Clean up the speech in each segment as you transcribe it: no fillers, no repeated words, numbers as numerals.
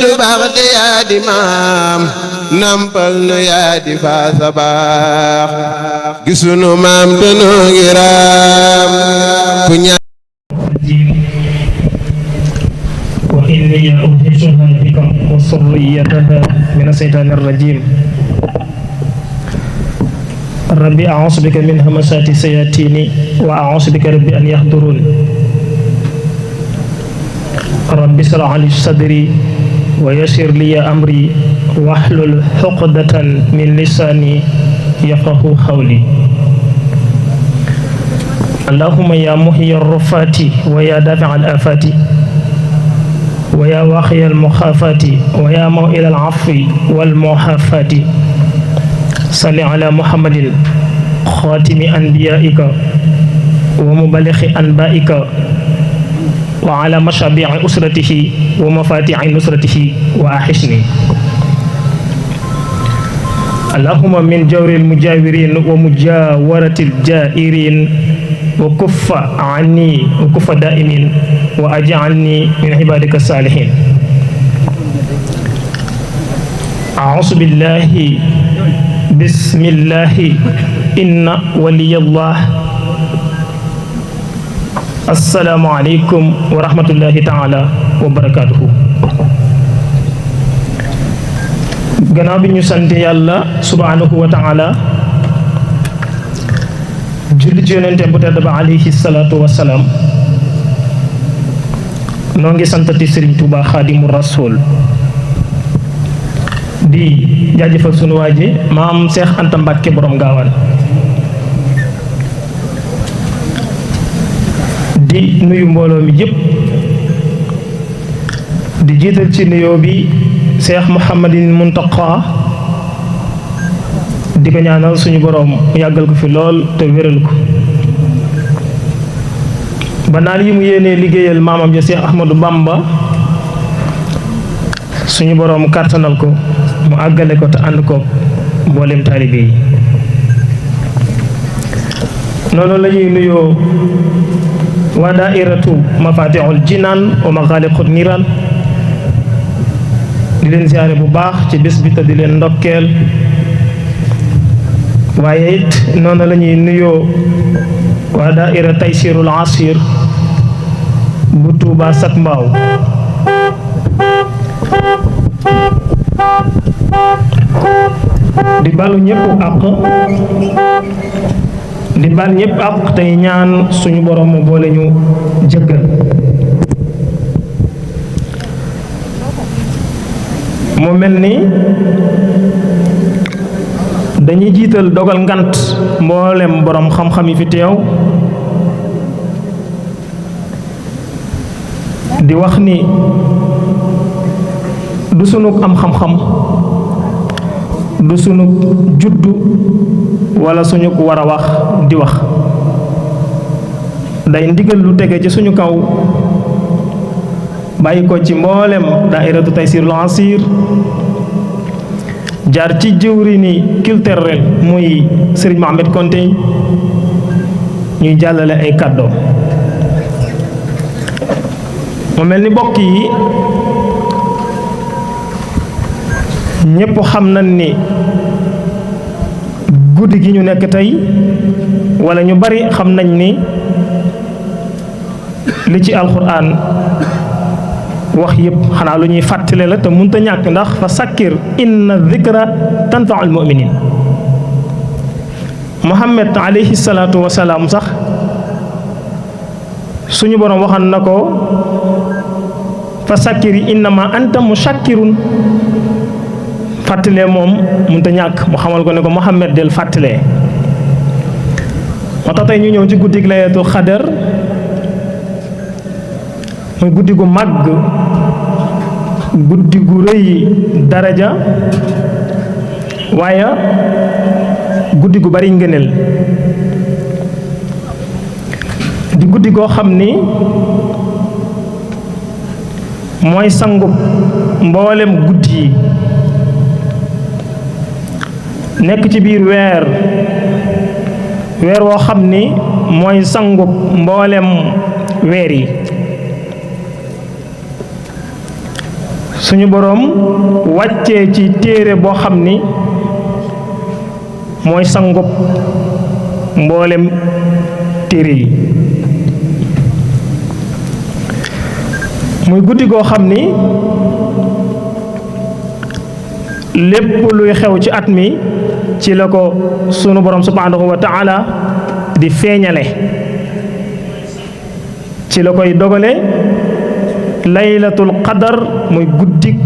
baax te yaa di maam nampal nu yaa di faasa baax gisunu maam te noo ngi raam ku ñaan wa inni uhiisuha bika wa surriyataha mina shaytaani rajiim rabbi a'uuzu bika min hamazaati shayaatiini wa a'uuzu bika rabbi an yahduruun rabbi ishrah li sadri wa yassir li amri wahlul uqdatan min lisaani yafqahu qawli allahumma ya muhyiya ar-rufaati wa ya daafi'a al-aafaati wa ya waaqiya al-muxaafaati wa ya maw'ila al-'afwi wal-mu'aafaati salli ala muhammadin xaatimi anbiyaa'ika wa muballighi anbaa'ika wa ala mashabi'i usratihi wa mafatihi nusratihi wa ahisni allahumma min jawri al-mujawirin wa mujawarati al-jairin wa kuffa anni wa kuffa da'imin wa aj'alni min ibadika salihin a'udhu billahi bismillahi inna waliyallah assalaamu aleykum wa rahmatullahi taala wa barakaatuhu gannaaw bi ñu sant yàlla subhaanahu wa taala julli ci yonente bu tedd ba alayhi salaatu wa salaam noo ngi santati Sëriñ Tuuba Xaadimu Rasuul di jaajëfal sunu waa ji maam Seex Anta Mbàkke borom gaawaan di nuyu mbooloo mi yëpp di jiital ci nuyoo bi Cheikh Mouhamadin Muntaqa di ko ñaanal suñu boroom yàggal ko fi lool te wéral ko ba naan yi mu yéenee liggéeyal maamam ja Cheikh Ahmadou Bamba suñu boroom kàttanal ko mu àggale ko te ànd ko mboolem taalibe yi noonu la ñuy nuyoo waa daairatu mafatihul jinaan wa maxaaliqu niiraan di leen ziyaare bu baax ci bés bi te di leen ndokkeel waaye it noonu la ñuy nuyoo waa daaira taysirul asir bu Tuuba sak mbaaw di balu ñëpp àq di bal ñëpp ak tey ñaan suñu borom mu boole ñu jëggal mu mel ni dañuy jiital dogal ngant mboolem borom xam-xam yi fi teew di wax ni du sunu am xam-xam du sunu juddu wala suñu war a wax di wax day ndigal lu tege ci suñu kaw bàyyi ko ci mboolem daairatu taysirul asir jaar ci jëwriñi culturel muy Serigne Mohamed Konte ñuy jàllale ay kàddoom mu mel ni bokk yi ñépp xam nañ ni guddi gi ñu nekk tey wala ñu bari xam nañ ni li ci alxuraan wax yépp xanaa lu ñuy fàttale la te mënta ñàkk ndax fa sakkir inna dhikra tanfa'ul mu'minin Muhammad alayhi salaatu wa salaam sax suñu boroom waxan na ko fa sakkiri innama anta mushakkirun fàttalee moom mënta ñàkk mu xamal ko ne ko Muhammad del fàttalee moo tax tey ñu ñëw ci guddi gi laylatul xadar muy guddi gu màgg guddi gu rëy daraja waaye guddi gu bari ngëneel di guddi goo xam ni mooy sangub mboolem guddi yi nekk ci biir weer woo xam ni mooy sangub mboolem weer yi suñu boroom wàccee ci téere boo xam ni mooy sangub mboolem téere yi muy guddi goo xam ni lépp luy xew ci at mi ci la ko sunu borom subhanahu wa taala di feeñale ci la koy dogale laylatul qadar muy guddik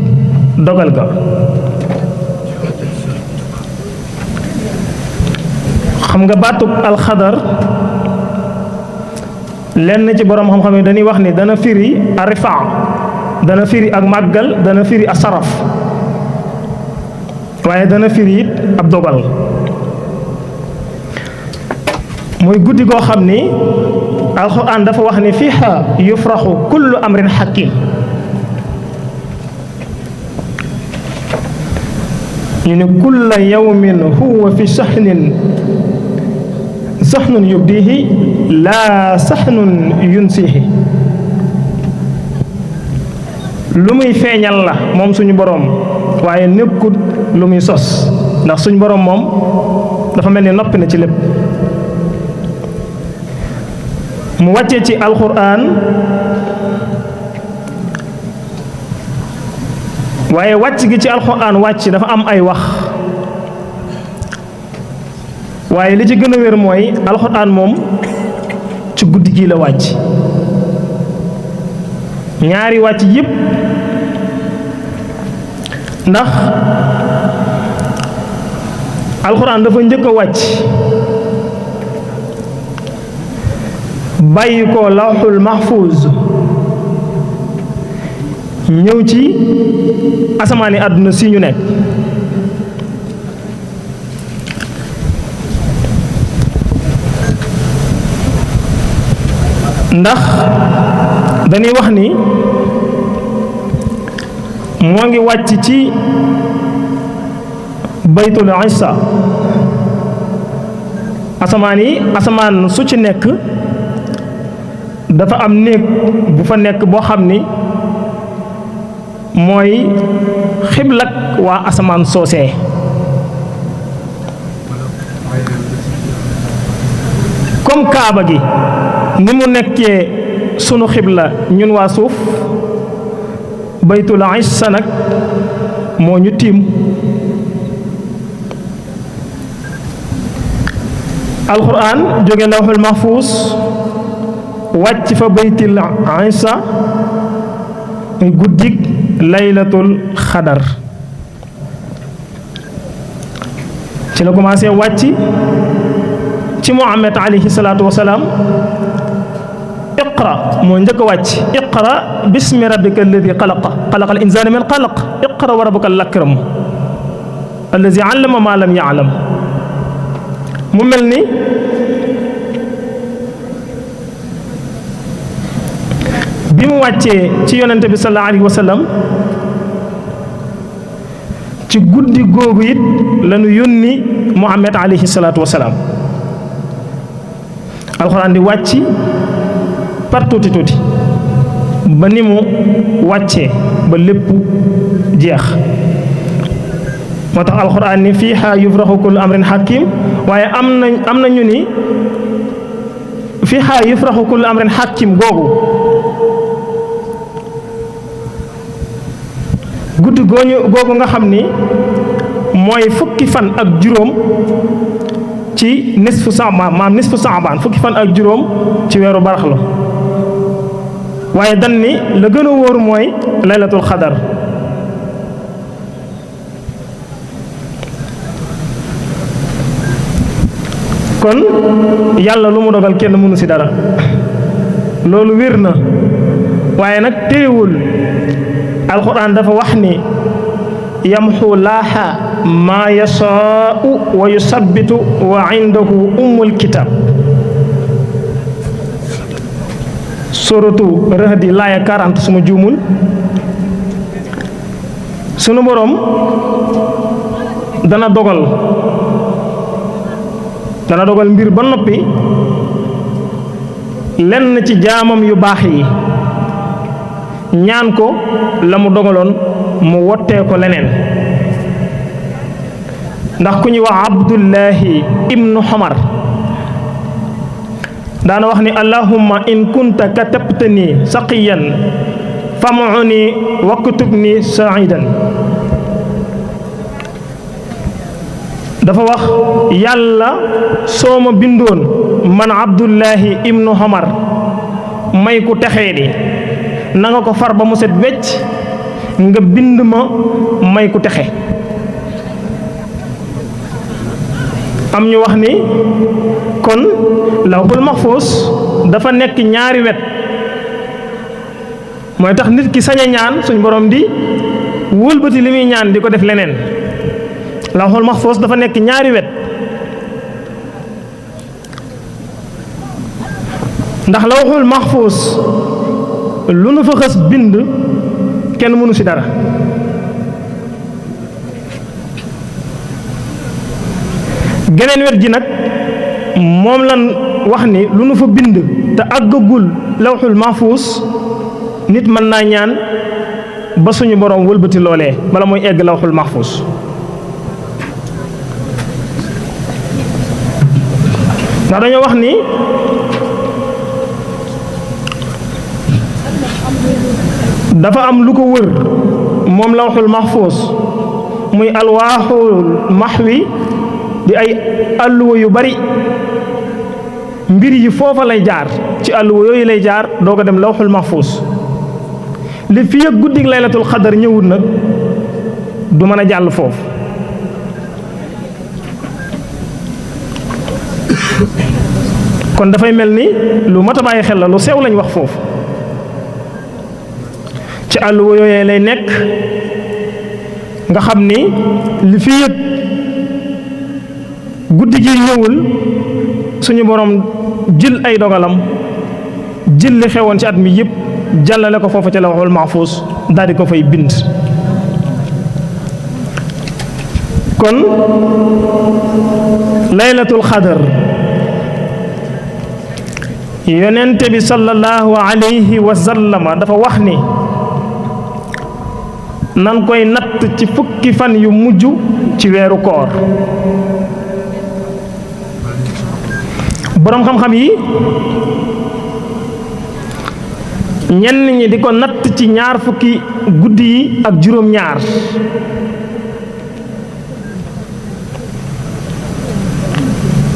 dogal ga xam nga baatub alxadar lenn ci borom xam-xam yi dañuy wax ni dana firi arifaa dana firi ak màggal dana firi asaraf waaye dana firi it ab dogal muy guddi goo xam ni alxuraan dafa wax ni fiiha yufraxu kullu amrin xakim ñu ne kulla yawmin huwa fi saxnin saxnun yubdihi laa saxnun yunsihi lu muy feeñal la moom suñu boroom waaye nekkut lu muy sos ndax suñu boroom moom dafa mel ni noppi na ci lépp mu wàccee ci alxuraan waaye wàcc gi ci alxuraan wàcc dafa am ay wax waaye li ci gën a wér mooy alxuraan moom ci guddi gi la wàcc ñaari wàcc yépp ndax alxuraan dafa njëkk a wàcc bàyyi ko lawxul mahfuuz ñëw ci asamaani àdduna si ñu nekk ndax dañuy wax ni moo ngi wàcc ci baytul isa asamaan su ci nekk dafa am néeg bu fa nekk boo xam ni mooy xiblak waa asamaan soosee comme kaaba gi ni mu nekkee sunu xibla ñun waa suuf baytul isa nag moo ñu tiim alquran jóge lawxul mahfuus wàcc fa baytil isa guddik laylatul xadar ci la commencé wàcc ci Muhammad alayhi salaatu wasalaam iqra moo njëkk a wàcc iqra bismi rabbika alladi xalaqa al insaana min xalaq iqra wa rabbuka al akram alladi allama ma lam yaalam mu mel ni bi mu wàccee ci yonente bi sallallahu alayhi wa sallam ci guddi googu it lañu yónni Muhammad alayhi salaatu wa salaam alxuraan di wàcc par tuuti tuuti ba ni mu wàccee ba lépp jeex moo tax alxuraan ni fiihaa yufraxu kullu amrin hakim waaye am na ñu ni fiihaa yufraxu kullu amrin hakim googu guddi googu nga xam ni mooy fukki fan ak juróom ci nisfu saabaan fukki fan ak juróom ci weeru baraxlu waaye dan ni la gën a wóor mooy laylatul xadar kon yàlla lu mu dogal kenn mënu ci dara loolu wér na waaye nag téewul alxuraan dafa wax ni yamxu laaha maa yasaau wa yusabbitu wa indahu ummul kitab suratu Rahd laaya 40 suma juumul sunu boroom dana dogal mbir ba noppi lenn ci jaamam yu baax yi ñaan ko la mu dogaloon mu wottee ko leneen ndax ku ñuy wax Abdullahi ibnu Xomar daana wax ni allahumma in kunta katabtani saqiyan fam'uni waktubni sa'idan dafa wax yàlla soo ma bindoon man Abdullahi ibnu Xomar may ku texee di na nga ko far ba mu set wecc nga bind ma may ku texe am ñu wax ni kon lawhul mahfuus dafa nekk ñaari wet mooy tax nit ki sañ a ñaan suñ borom di wëlbati li muy ñaan di ko def leneen lawhul mahfuus dafa nekk ñaari wet ndax lawhul mahfuus lu nu fa xës bind kenn mënu ci dara geneen wet ji nag moom lan wax ni lu nu fa bind te àggagul lawhul mahfuus nit mën naa ñaan ba suñu borom wëlbati loolee bala mooy egg lawhul mahfuus ndax dañoo wax ni dafa am lu ko wër moom lawhul mahfuus muy alwaaxul maxwi di ay àlluwa yu bari mbir yi foofa lay jaar ci àlluwa yooyu lay jaar doo ko dem lawhul mahfuus li fi ak guddig laylatul xadar ñëwut nag du mën a jàll foofu kon dafay mel ni lu mat a bàyyi xel la lu sew lañ wax foofu ci àlluwa yooyee lay nekk nga xam ni li fi yëg guddi gi ñëwul suñu borom jël ay dogalam jël li xewoon ci at mi yëpp jàllale ko foofu ci lawhul mahfuus daal di ko fay bind kon laylatul xadar yonente bi sallallahu alayhi wa sallama dafa wax ni nan koy natt ci fukki fan yu mujj ci weeru koor boroom xam-xam yi ñenn ñi di ko natt ci ñaar fukki guddi yi ak juróom-ñaar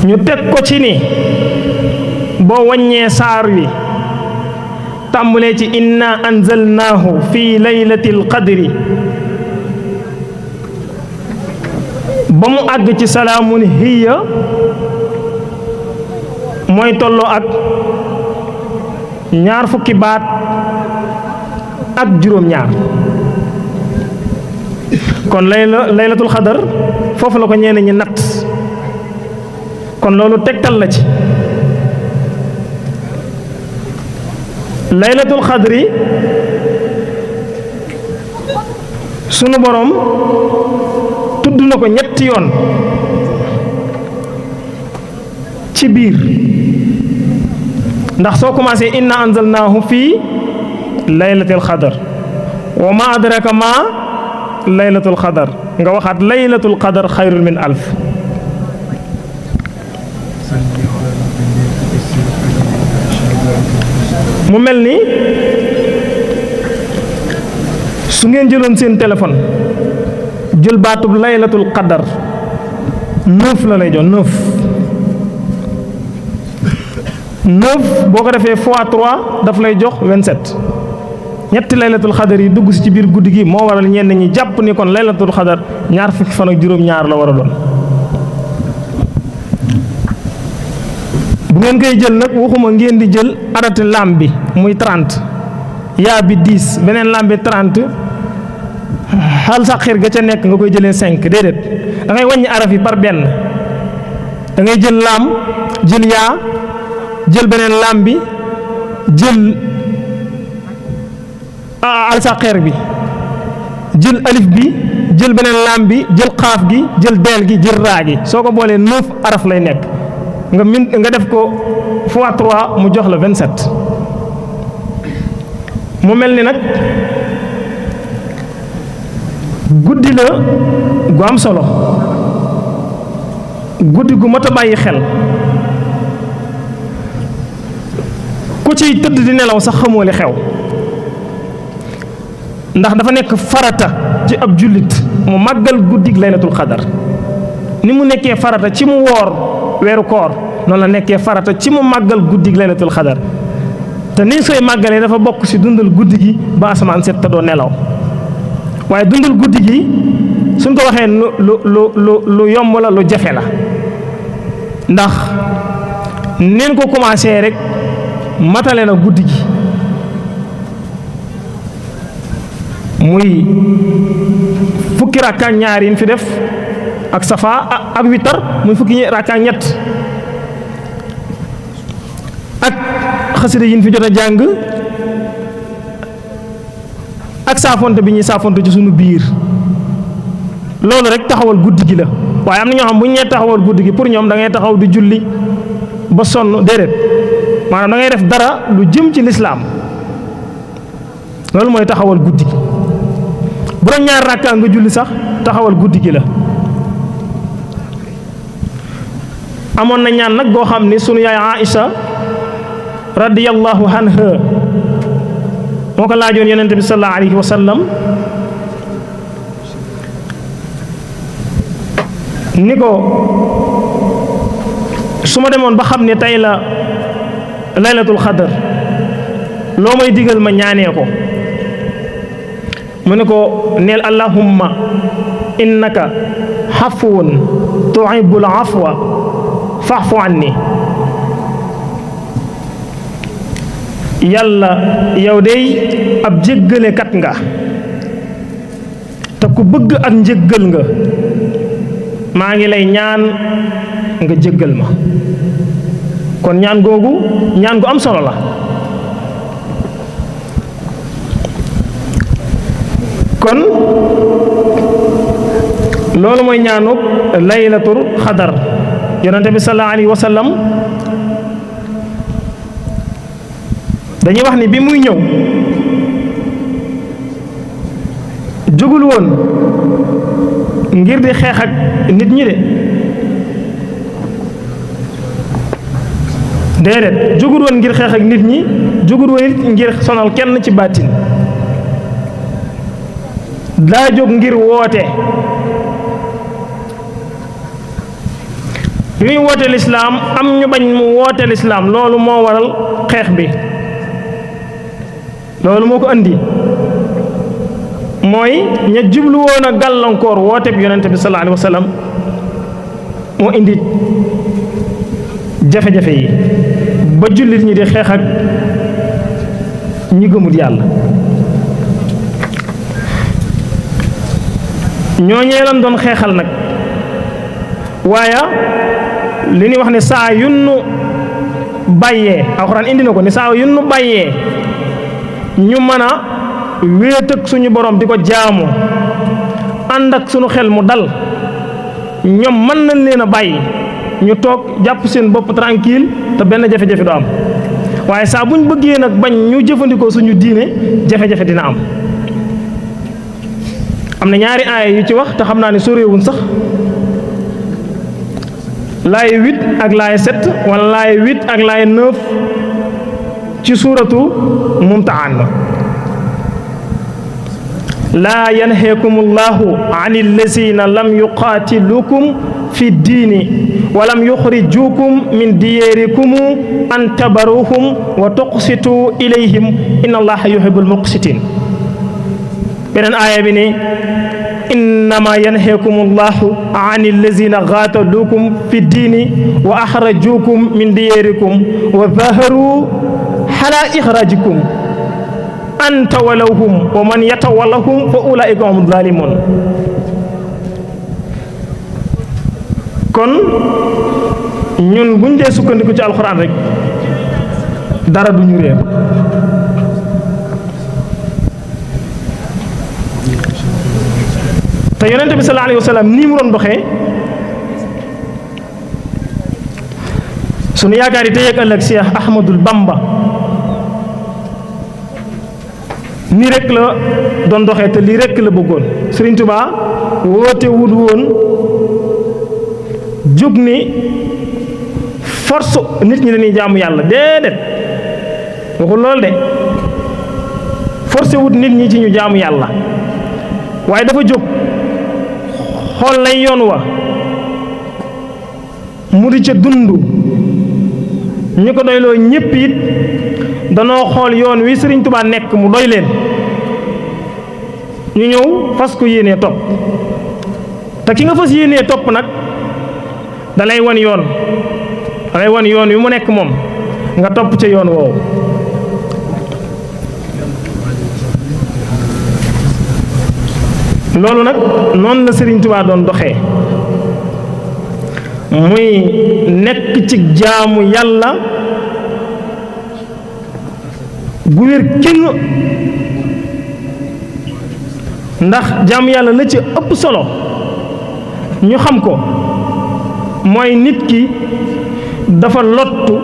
ñu teg ko ci ni boo wàññee saar wi tàmbulee ci inna anzalnaahu fi laylatil qadri ba mu àgg ci salaamun hiya mooy tolloo ak ñaar fukki baat ak juróom-ñaar kon laylatul xadar foofu la ko ñenn ñi natt kon loolu tegtal la ci laylatul xadri sunu borom tudd na ko ñetti yoon ci biir ndax soo commencé inna anzalnaahu fii laylatul xadar wa ma adraka ma laylatul xadar nga waxaat laylatul xadar xayrun min alf mu mel ni su ngeen jëloon seen téléphone jël baatub laylatul qadar 9 la lay jox 9 boo ko defee fois 3 daf lay jox 27 ñetti laylatul xadar yi dugg si ci biir guddi gi moo waral ñenn ñi jàpp ni kon laylatul xadar ñaar fukki fan ak juróom-ñaar la war a doon bu ngeen koy jël nag waxuma ngeen di jël arati lam bi muy 30 yaa bi 10 beneen lam bi 30 xal sa xir ga ca nekk nga koy jëlee 5 déedéet da ngay wàññi araf yi par benn da ngay jël lam jël yaa jël beneen lam bi jël alsaqeer bi jël alif bi jël beneen lam bi jël xaaf gi jël deel gi jël raa gi soo ko boolee 9 araf lay nekk nga def ko fois 3 mu jox la 27 mu mel ni nag guddi la gu am solo, guddi gu mat a bàyyi xel. ku ciy tëdd di nelaw sax xamoo li xew, ndax dafa nekk farata ci ab jullit mu màggal guddig laylatul xadar. ni mu nekkee farata ci mu woor weeru koor noonu la nekkee farata ci mu màggal guddig laylatul xadar. te ni sooy màggalee dafa bokk ci dundal guddi gi ba asamaan set te doo nelaw. waaye dundal guddi gi suñ ko waxee lu yomb la, lu jafe la, ndax neen ko commencé rek matale na guddi gi. muy fukki rakka ak ñaar yi ñu fi def ak safa ak witar, muy fukki rakka ak ñett, ak xasida yi ñu fi jot a jàng, ak saafonte bi ñuy saafonte ci sunu biir. loolu rek taxawal guddi gi la. waaye am na ñoo xam bu ñu nee taxawal guddi gi pour ñoom da ngay taxaw di julli ba sonn, déedéet. maanaam da ngay def dara lu jëm ci lislaam, loolu mooy taxawal guddi gi. bu doon ñaar rakka nga julli sax taxawal guddi gi la. amoon na ñaan nag goo xam ni sunu yaay Aïcha radiyallahu anha moo ko laajoon yonent bi sallallahu alayhi wa sallam ni ko su ma demoon ba xam ne tey la laylatul xadar loo may digal ma ñaanee ko. mu ne ko neel allahumma innaka xafuwun tuhibbul afwa fa'fu anni. yàlla yow dey ab jéggalekat nga te ku bëgg ak njéggal nga, maa ngi lay ñaan nga jéggal ma. kon ñaan googu ñaan gu am solo la. kon loolu mooy ñaanuk laylatul xadar. yonente bi sallallahu alayhi wa sallam dañuy wax ni bi muy ñëw jógul woon ngir di xeex ak nit ñi de, déedéet jógul woon ngir xeex ak nit ñi, jógul woon it ngir sonal kenn ci baatin. daa jóg ngir woote. bi muy woote lislaam am ñu bañ mu woote lislaam, loolu moo waral xeex bi. loolu moo ko andi mooy ña jublu woon a gàllankoor woote bi yonente bi sallallahu alayhi wa sallam moo indi jafe-jafe yi ba jullit ñi di xeex ak ñi gëmut yàlla. ñooñee lan doon xeexal nag, waaye li ñuy wax ne saa yunnu bàyyee, alxuraan indi na ko ni saa yunnu bàyyee ñu mën a wéet ak suñu borom di ko jaamu ànd ak suñu xel mu dal, ñoom mën nañ leen a bàyyi ñu toog jàpp seen bopp tranquille te benn jafe-jafe du am. waaye saa buñ bëggee nag bañ ñu jëfandikoo suñu diine, jafe-jafe dina am. am na ñaari aaya yu ci wax te xam naa ne soréewuñ sax, laay 8 ak laay 7 wala laay 8 ak laay 9 ci suuratu Mumtahan. laa yanhaakumu llaahu ani llazina lam yuqaatilukum fi ddiini wa lam yuxrijukum min diyaarikum an tabaruhum wa tuqsitu ilayhim inna allaha yuhibbul muqsitin. beneen aaya bi ne innama yanhaakumu llahu ani allazina qaataluukum fi ddiini wa axrajukum min diyaarikum wa zaharu ala ixraajikum an tawallawhum wa man yatawallahum fa ulaa'ika humu zaalimuun. kon ñun buñ dee sukkandiku ci alxuraan rek dara du ñu réer. te yonente bi sallallahu alayhi wa sallam nii mu doon doxee sunu yaakaar yi tey ak ëllëg Cheikh Ahmadul Bamba nii rek la doon doxee te lii rek la bëggoon. Sëriñ Tuubaa woote wut woon jóg ni force nit ñi dañuy jaamu yàlla déedéet waxul loolu de forcé wut nit ñi ci ñu jaamu yàlla waaye dafa jóg xool lay yoon wa mu di ca dund ñu ko doyloo ñépp it danoo xool yoon wi Sëriñ Tuubaa nekk mu doy leen ñu ñëw fas ko yéenee topp te ki nga fas yéenee topp nag dalay wan yoon wi mu nekk moom nga topp ca yoon woowu. loolu nag noonu la Sëriñ Tuubaa doon doxee muy nekk ci jaamu yàlla gu wér kenn ndax jaamu yàlla la ci ëpp solo ñu xam ko mooy nit ki dafa lottu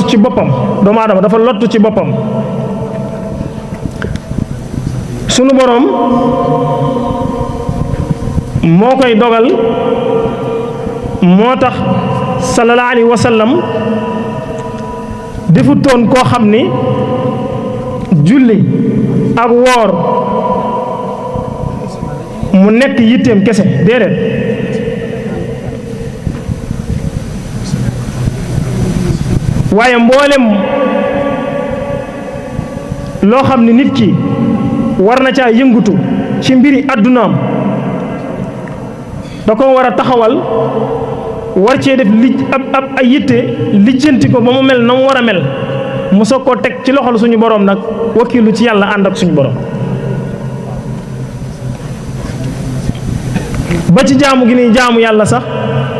ci boppam doomu aadama dafa lottu ci boppam sunu boroom moo koy dogal moo tax sallallahu alayhi wa sallam defutoon koo xam ni julli ak woor mu nekk yitteem kese déedéet waaye mboolem loo xam ni nit ki war na caa yëngutu ci mbiri àddunaam da ko war a taxawal war cee def ab ay yitte lijjanti ko ba mu mel na mu war a mel mu soog koo teg ci loxol suñu borom nag wakiilu ci yàlla ànd ak suñu borom ba ci jaamu gi ni jaamu yàlla sax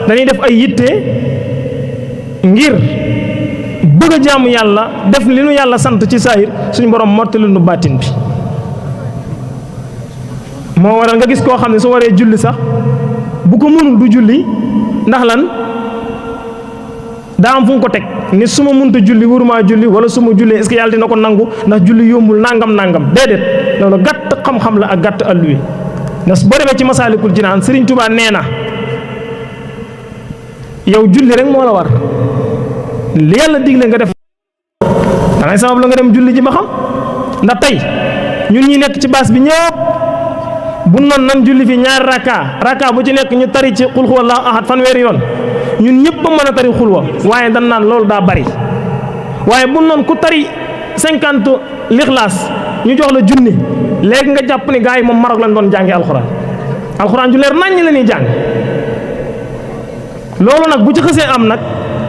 dañuy def ay yitte ngir bëgg a jaamu yàlla def li nu yàlla sant ci saahir suñu borom mottali nu baatin bi moo waral nga gis koo xam ne su waree julli sax bu ko mënul du julli ndax lan daa am fu mu ko teg ni su ma mënta julli waruma julli wala su ma jullee est-ce que yàlla dina ko nangu ndax julli yombul nangam déedéet loolu gàtt xam-xam la ak gàtt àll wi ndax boo demee ci Masaalikul Jinaan Sëriñ Tuubaa nee na yow julli rek moo la war li yàlla digle nga def da ngay sabab la nga dem julli ji ba xam ndax tey ñun ñi nekk ci baas bi ñëpp bu noon nan julli fi ñaari raka bu ci nekk ñu tari ci xul huwallaahu ahad fanweeri yoon ñun ñëpp a mën a tari xulwa waaye dan naan loolu daa bari waaye bu noon ku tari 50 lixlaas ñu jox la junni léegi nga jàpp ni gars yi moom Maroc lañ doon jàngi alxuraan ju leer naññ la ñuy jàng loolu nag bu ci xësee am nag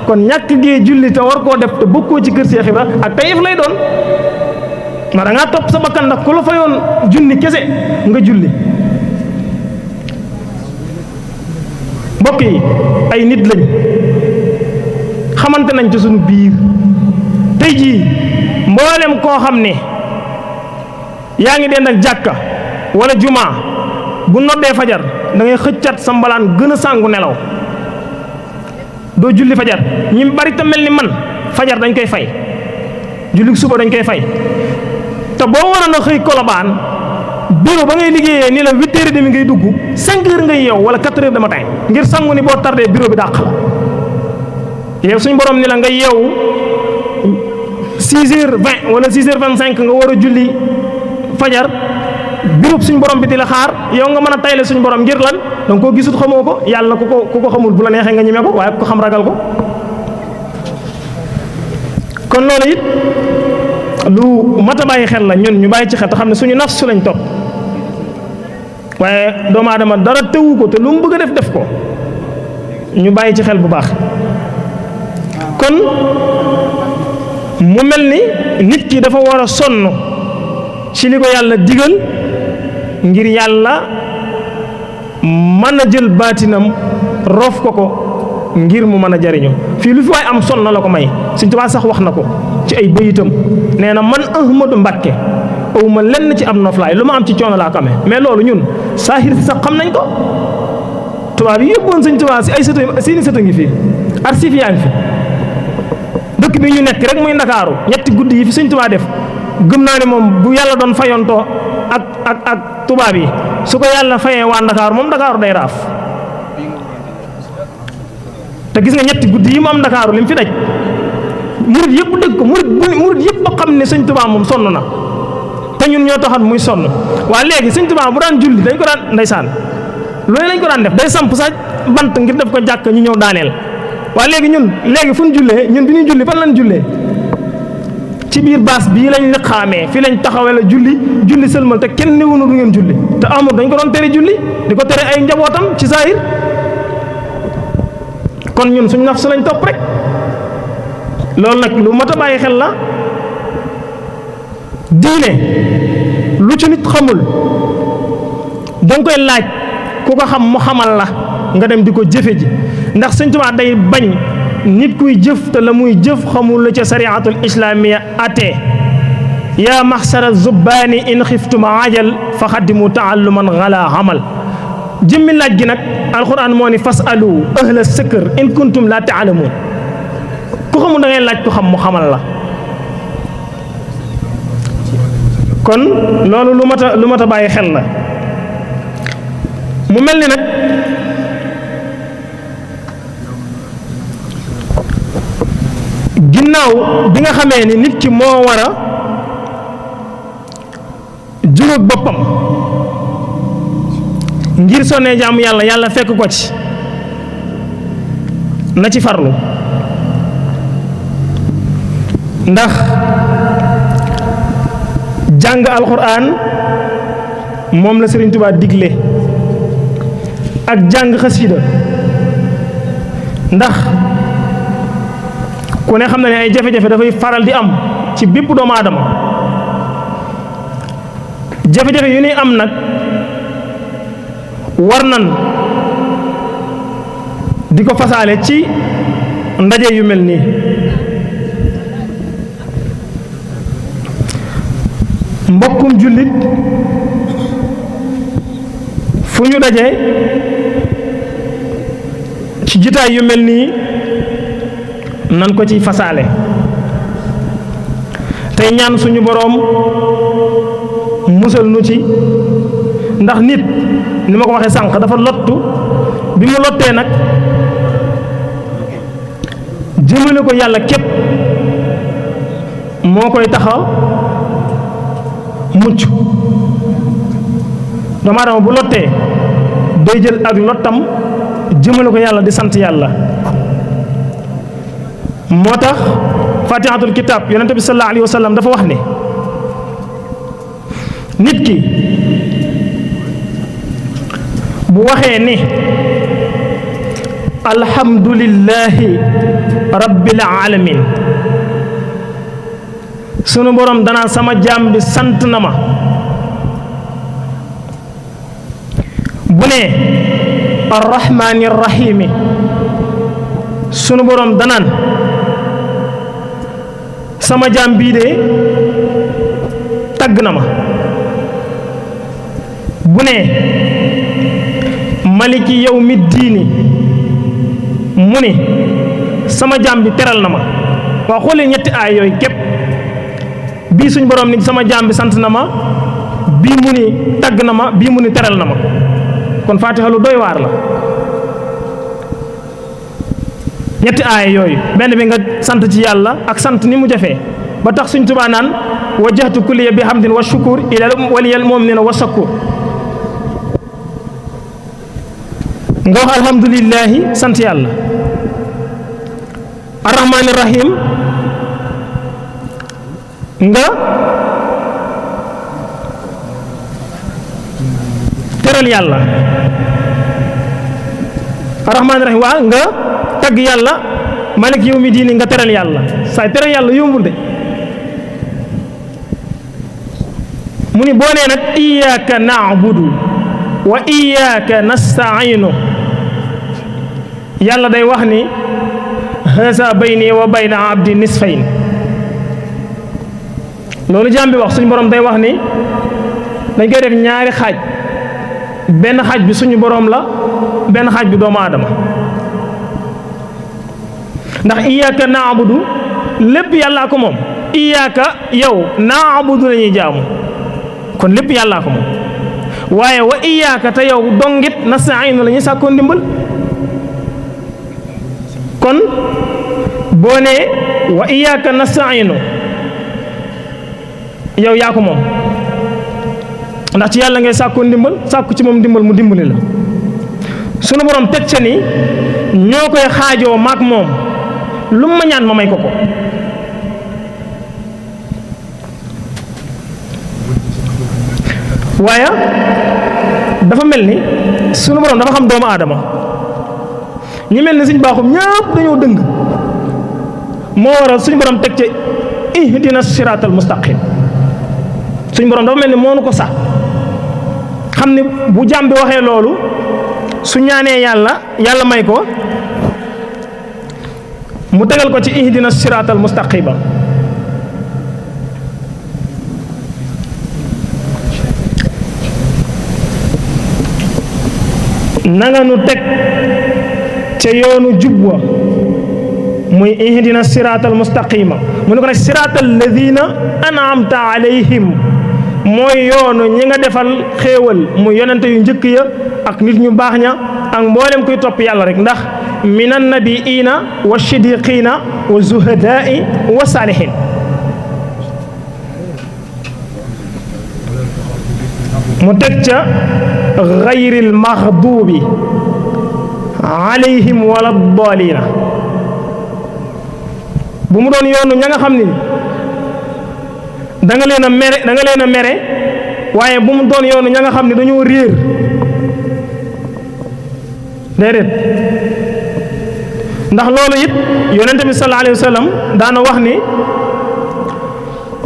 kon ñàkk gee julli te war koo def te bokkoo ci kër Seex Ibra ak tayef lay doon ma da ngaa topp sa bakkan ndax ku la fayoon junni kese nga julli mbokk yi ay nit lañ xamante nañ ci suñu biir tey jii mboolem koo xam ne yaa ngi dend ak jàkka wala jumaa bu noddee fajar da ngay xëccat sa mbalaan gën a sàngu nelaw doo julli fajar ñi bari ta mel ni man fajar dañ koy fay julli suba dañ koy fay te boo waroon a xëy Colobane bureau ba ngay liggéeyee ni la 8h30 ngay dugg 5h ngay yeew wala 4h du matin ngir sangu ni boo tardé bureau bi dàq la yow suñ borom ni la nga yeewu 6h20 wala 6h25 nga war a julli fajar bureau suñ borom bi di la xaar yow nga mën a tayle suñ borom ngir lan danga koo gisut xamoo ko yàlla ku ko xamul bu la neexee nga ñeme ko waaye ku ko xam ragal ko kon loolu it lu mat a bàyyi xel la ñun ñu bàyyi ci xel te xam ne suñu nafsu lañ topp waaye doomu aadama dara tewu ko te lu mu bëgg a def ko ñu bàyyi ci xel bu baax kon mu mel ni nit ki dafa war a sonn ci li ko yàlla digal ngir yàlla mën a jël baatinam roof ko ngir mu mën a jariñu fii lu fi waay am sonn la ko may Sëñ Tuubaa sax wax na ko ci ay bëyitam nee na man Ahmadu Mbàkke aw ma lenn ci am noflaay lu ma am ci coono laa ko amee mais loolu ñun saahir si sax xam nañ ko tubaab yi yóbboon Sëñ Tuubaa si ay sëto seeni sëto ngi fii archive yaa ngi fi dëkk bi ñu nekk rek muy Ndakaaru ñetti guddi yi fi Sëñ Tuubaa def gëm naa ne moom bu yàlla doon fayontoo ak tubaab yi su ko yàlla fayee waa Ndakaaru moom Ndakaaru day raaf te gis nga ñetti guddi yi mu am Ndakaaru li mu fi daj murit yëpp dëgg ko murit yëpp xam ne sëñ Tuubaa moom sonn na te ñun ñoo taxat muy sonn waaye léegi sëñ Tuubaa bu daan julli dañ ko daan ndeysaan loolu lañ ko daan def day samp sax bant ngir def ko jàkk ñu ñëw daaneel waaye léegi fu ñu jullee ñun bi ñuy julli fan lañ jullee ci biir baas bii lañ liqaamee fii lañ taxawee la julli sëlmal te kenn newunu du ngeen julli te amul dañ ko doon tere julli di ko tere ay njabootam ci saahir kon ñun suñ naf su lañ topp rek loolu nag lu mat a bàyyi xel la diine lu ci nit xamul danga koy laaj ku ko xam mu xamal la nga dem di ko jëfe ji ndax Sëñ Tuubaa day bañ nit kuy jëf te la muy jëf xamul la ca sariatul islaamiya atee yaa maxsara zubbaani in xiftum ajal fa xaddimu taalluman gala amal jëmmi laaj gi nag alquran moo ni fasalu ahla sëkkër in kuntum la taalamuun ku xamul da ngay laaj ku xam mu xamal la kon loolu lu mat a bàyyi xel la mu mel ni nag ginnaaw bi nga xamee ni nit ki moo war a juróog boppam ngir sonnee jaamu yàlla fekk ko ci na ci farlu ndax jàng alxuraan moom la Sëriñ Tuubaa digle ak jàng xasida ndax ku ne xam na ne ay jafe-jafe dafay faral di am ci bépp doomu aadama jafe-jafe yu ñuy am nag war nan di ko fasaale ci ndaje yu mel nii mbokkum jullit fu ñu daje ci jitaay yu mel nii nan ko ci fasaale tey ñaan suñu boroom musal nu ci ndax nit ni ma ko waxee sànq dafa lottu bi mu lottee nag jëmale ko yàlla képp moo koy taxa mucc doomu aadama bu lottee day jël ak lottam jëmale ko yàlla di sant yàlla moo tax fatihatul kitab yonente bi sallallahu alayhi wa sallam dafa wax ne nit ki bu waxee ni alhamdulillahi rabbil alamin sunu borom danaa sama jaam bi sant na ma bu ne arrahmani rahimi sunu borom danaan sama jaam bii de tagg na ma bu ne maliki yawmi diini mu ne sama jaam bi teral na ma waa xoolee ñetti aay yooyu képp bii suñ borom ni sama jaam bi sant na ma bii mu ni tagg na ma bii mu ni teral na ma kon Faatiha lu doy waar la ñetti aaya yooyu benn bi nga sant ci yàlla ak sant ni mu jafee ba tax suñ Tuubaa naan wajjahtu kulliya bi hamdin wa shukur ila waliyal mu'minina wa shakur nga wax alhamdulillahi sant yàlla arrahmaani rahim nga teral yàlla arrahmaani rahim waa nga tagg yàlla malik yawmi diini nga teral yàlla saay teral yàlla yombul de mu ni boo nee nag iyyaka na'budu wa iyyaka nasta'inu yàlla day wax ni haza bayni wa bayna abdi nisfayn loolu jaam bi wax suñu borom day wax ni dañ koy def ñaari xaaj benn xaaj bi suñu borom la benn xaaj bi doomu aadama ndax iyyaka na'budu lépp yàllaa ko moom iyaaka yow naabudu la ñuy jaamu kon lépp yàllaa ko moom waaye wa iyaaka te yow dongit nasta'iinu la ñuy sàkkoo ndimbal kon boo nee wa iyaaka nasta'iinu yow yaa ko moom ndax ci yàlla ngay sàkkoo ndimbal sàkku ci moom ndimbal mu dimbali la sunu borom teg ca ni ñoo koy xaajoo maak moom lu ma ñaan ma may ko ko waaye dafa mel ni sunu borom dafa xam doomu aadama ñi mel ni suñ baaxum ñëpp dañoo dëng moo waral suñu borom teg ca ihdina siraatal mustaqim suñu borom dafa mel ni moo nu ko sax xam ne bu jaam bi waxee loolu su ñaanee yàlla may ko mu tegal ko ci ihdina siraatal mustaqima nanga nu teg ca yoonu jub wa muy ihdina siraatal mustaqima mu ne ko nag siraatal ladina an'amta alayhim mooy yoonu ñi nga defal xéewal muy yonente yu njëkk ya ak nit ñu baax ña ak mboolem kuy topp yàlla rek ndax minan nabiina wa shidiqina wa zuhadaai wa saalihin mu teg ca gayril maxduubi alayhim wala daalina bu mu doon yoonu ña nga xam ni da nga leen a mere waaye bu mu doon yoonu ña nga xam ne dañoo réer déedéet ndax loolu it yonente bi sallallahu alayhi wa sallam daana wax ni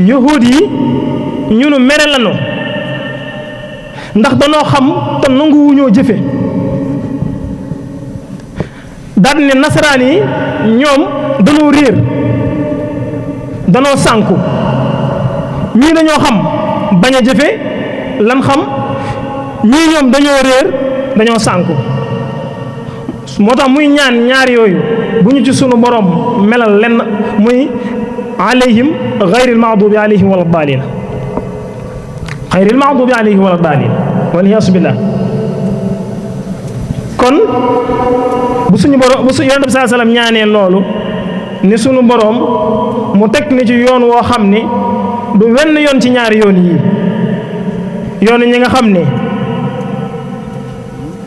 yahuud yi ñunu mere lanu ndax danoo xam te nanguwuñoo jëfe daal ne nasaraan yi ñoom danoo réer danoo sànku ñii dañoo xam bañ a jëfe lan xam ñii ñoom dañoo réer dañoo sànku moo tax muy ñaan ñaar yooyu bu ñu ci sunu borom melal lenn muy alayhim gayril maxdubi alayhim wala daalina gayril maxdubi alayhim wala daalina waliyaasu billah kon bu suñu borom bu yonent bi saa sallam ñaanee loolu ni sunu borom mu teg ni ci yoon woo xam ni du wenn yoon ci ñaari yoon yii yoonu ñi nga xam ne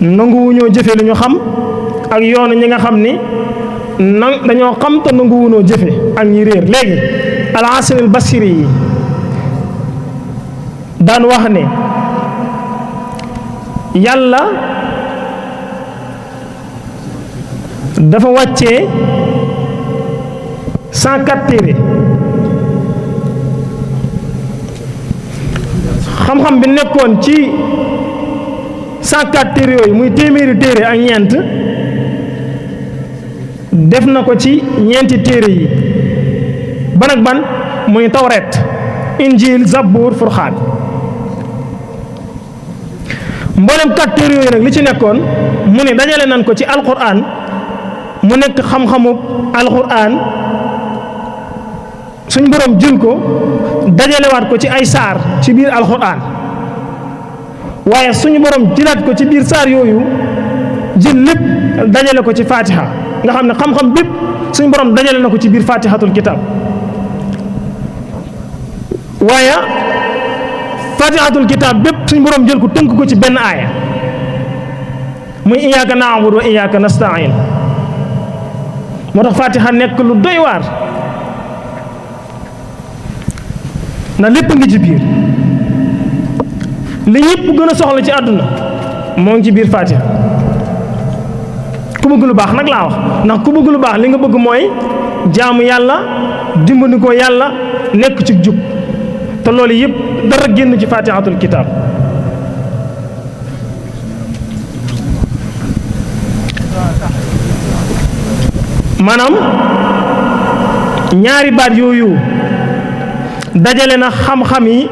nanguwuñoo jëfe lu ñu xam ak yoonu ñi nga xam ni dañoo xam te nanguwuñoo jëfe ak ñi réer léegi al-Hasan al-Basri yi daan wax ne yàlla dafa wàccee 104 téere xam-xam bi nekkoon ci 104 téere yooyu muy téeméeri téere ak ñeent def na ko ci ñeenti téere yi ban ak ban muy tawret injil zabur furxaan mboolem 4 téere yooyu nag li ci nekkoon mu ne dajale nañ ko ci alquran mu nekk xam-xamu alquran suñ borom jël ko dajalewaat ko ci ay saar ci biir alquran waaye suñu borom jëlaat ko ci biir saar yooyu jël lépp dajale ko ci fatiha nga xam ne xam-xam bépp suñu borom dajale na ko ci biir fatihatul kitab waaye fatihatul kitab bépp suñu borom jël ko tënk ko ci benn aaya muy iyyaka na'budu wa iyyaka nasta'in moo tax fatiha nekk lu doy waar na lépp ngi ci biir li ñëpp gën a soxla ci àdduna moo ngi ci biir fatiha ku bëgg lu baax nag laa wax ndax ku bëgg lu baax li nga bëgg mooy jaamu yàlla dimbali ko yàlla nekk ci jub te loolu yëpp dara génn ci fatihatul kitab maanaam ñaari baat yooyu dajale na xam-xam yi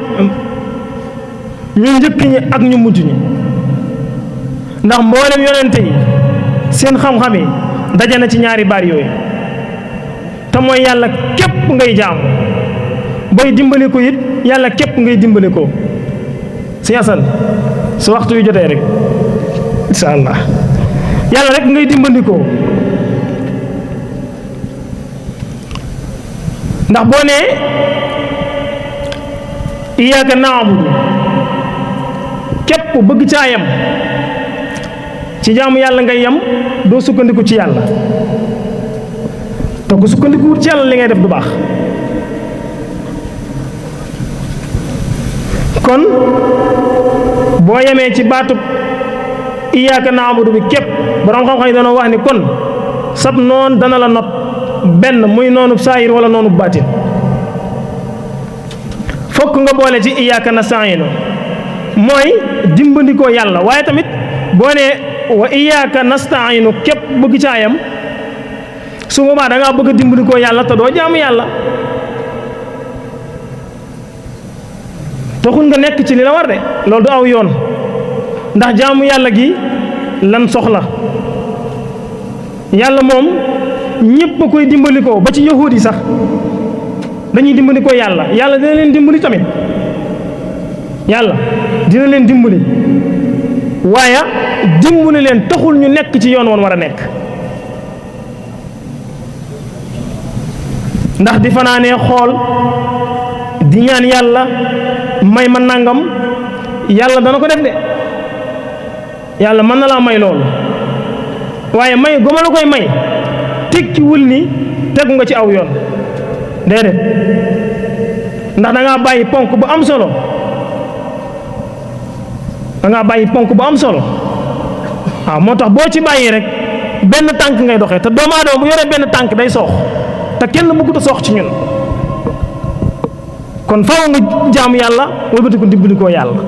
ñu njëkk ñi ak ñu mujj ñi ndax mboolem yonente yi seen xam-xam yi daje na ci ñaari baat yooyu te mooy yàlla képp ngay jaamu booy dimbali ko it yàlla képp ngay dimbali ko si Asan su waxtu yu jotee rek insha allah yàlla rek ngay dimbali ko ndax boo nee iyyaka na'budu képp bëgg caa yam ci jaamu yàlla ngay yam doo sukkandiku ci yàlla te ku sukkandiku ci yàlla li ngay def du baax kon boo yemee ci baatub iyyaka na'budu bi képp borom xam-xam yi dañoo wax ni kon sab noon dana la not benn muy noonu saayir wala noonu baatin fokk nga boole ci iyyaka nasta'inu mooy dimbandikoo yàlla waaye tamit boo nee wa iyyaka nasta'inu képp bëgg caayam su boobaa da ngaa bëgg a dimbandikoo yàlla te doo jaamu yàlla taxul nga nekk ci li la war de loolu du aw yoon ndax jaamu yàlla gi lan soxla yàlla moom ñépp a koy dimbalikoo ba ci yahuud yi sax dañuy dimbalikoo yàlla yàlla dina leen dimbali tamit yàlla dina leen dimbali waaye dimbali leen taxul ñu nekk ci yoon woon war a nekk ndax di fanaanee xool di ñaan yàlla may ma nangam yàlla dana ko def de yàlla mën na laa may loolu waaye may goma la koy may tekkiwul ni tegu nga ci aw yoon déedéet ndax da ngaa bàyyi ponk bu am solo waaw moo tax boo ci bàyyi rek benn tànk ngay doxee te doomu aadama bu yoree benn tànk day soox te kenn bëggut a soox ci ñun kon faaw nga jaamu yàlla wëlbati ko dimbali koo yàlla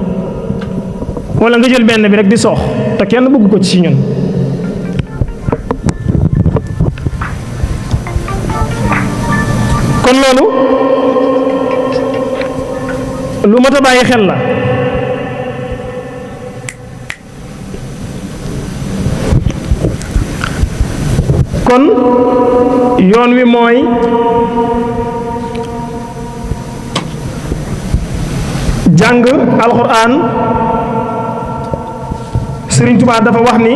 wala nga jël benn bi rek di soox te kenn bëgg ko ci ñun kon loolu lu mat a bàyyi xel la kon yoon wi mooy jàng alxuraan Sëriñ Tuubaa dafa wax ni